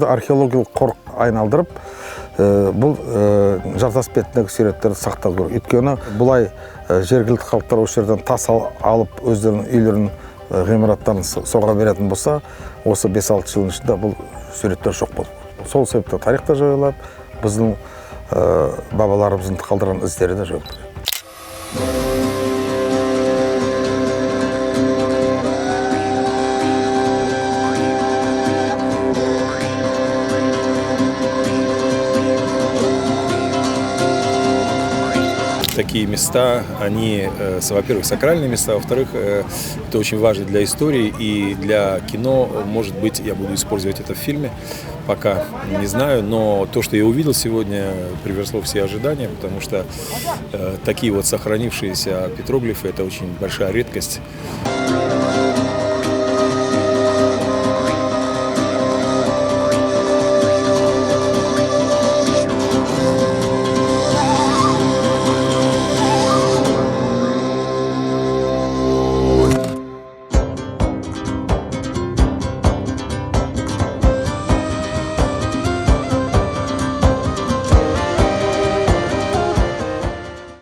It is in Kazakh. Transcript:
археологиялық қорық айналдырып, бұл жартас бетіндегі суреттерді сақтау керек. Өйткені бұлай жергілікті халықтар осы жерден тас алып өздерінің үйлерін, ғимараттарын соға беретін болса, осы 5-6 жылдың ішінде бұл суреттер жоқ болды. Сол себепті тарихта жойылады, біздің бабаларымыздың қалдырған іздері де жойылды. Такие места, они, во-первых, сакральные места, во-вторых, это очень важно для истории и для кино. Может быть, я буду использовать это в фильме, пока не знаю, но то, что я увидел сегодня, превзошло все ожидания, потому что такие вот сохранившиеся петроглифы – это очень большая редкость.